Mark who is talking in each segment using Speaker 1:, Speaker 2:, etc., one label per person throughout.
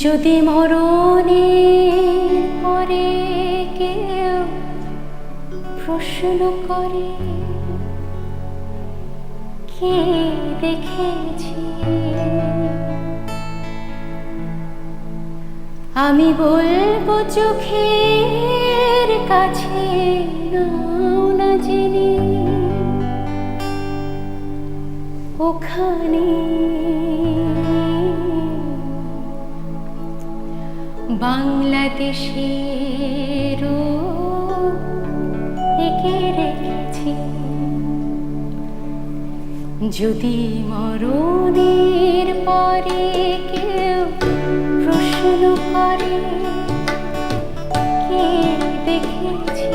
Speaker 1: যদি মরণের পরে কেউ প্রশ্ন করে কে দেখেছি, আমি বলবো চোখের কাছে নাও না জেনে ওখানে বাংলাদেশের এঁকে রেখেছি। যদি মরণের পরে কেউ প্রশ্ন করে কে দেখেছি,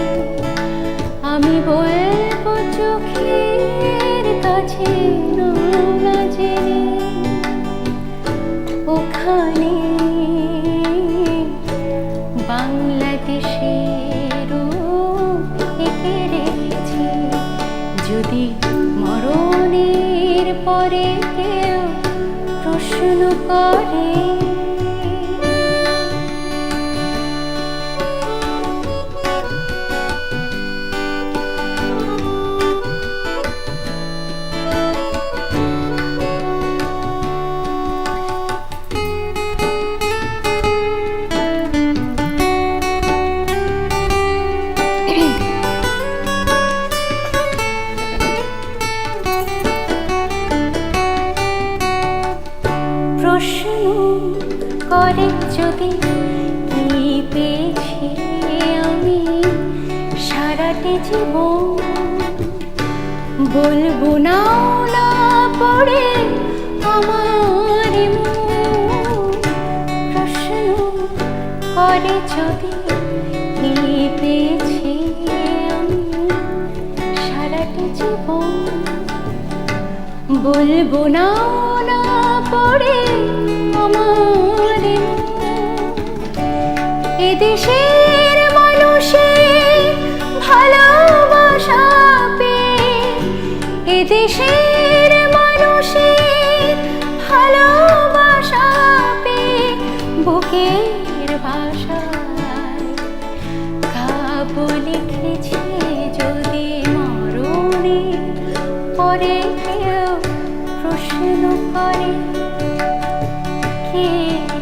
Speaker 1: আমি বলবো চোখের কাছে না জেনে ওখানে বাংলাদেশের এঁকে রেখেছি। যদি মরণের পরে কেউ প্রশ্ন করে প্রশ্ন করে যদি কি পেয়েছি আমি সারাটি জীবন, বলবো না না পড়ে আমার মন। প্রশ্ন করে যদি কি পেয়েছি আমি সারাটি জীবন, বলবো না না পড়ে আমার এদেশের মানুষের ভালোবাসা পেয়ে, এদেশের মানুষের ভালোবাসা পেয়ে বুকের ভাষায় কাব্য লিখেছি। যদি মরণের পরে কেউ প্রশ্ন করে কে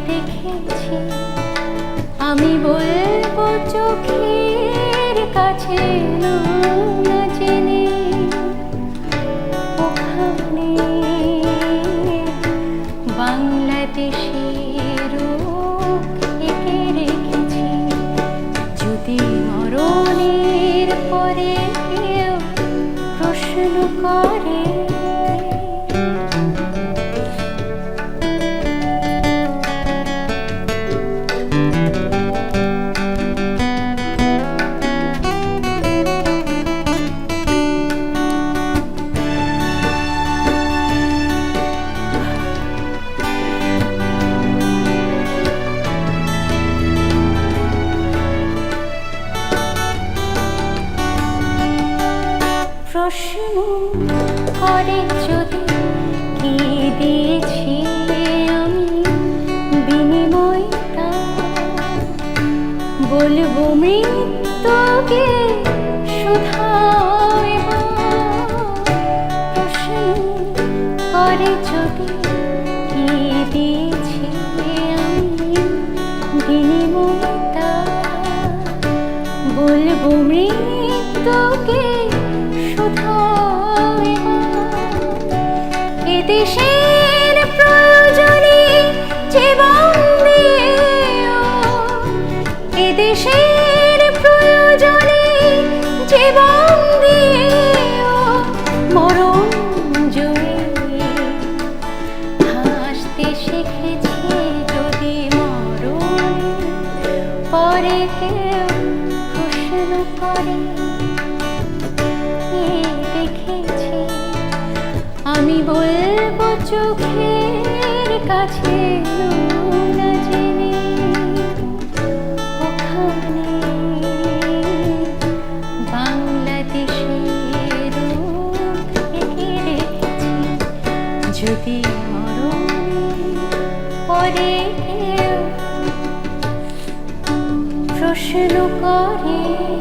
Speaker 1: দেখেছি, আমি বলবো চোখের কাছে না জেনে ওখানে বাংলাদেশের এঁকে রেখেছি। যদি মরণের পরে কেউ প্রশ্ন করে প্রশ্ন করে যদি কি দিয়েছি আমি বিনিময়টা, বলবো মৃত্যুকে শুধায়। প্রশ্ন করে যদি কি দিয়েছি আমি বিনিময়টা, বলবো মৃত্যুকে এদেশের প্রয়োজনে জীবন দিও, এদেশের প্রয়োজনে জীবন দিও, মরণ জয়ে হাসতে শিখেছি। যদি মরণ পরে কেউ প্রশ্ন করে কে দেখেছি, আমি বলবো চোখের কাছে না জেনে ওখানে বাংলাদেশের এঁকে রেখেছি। যদি মরণে পরে কেউ প্রশ্ন করে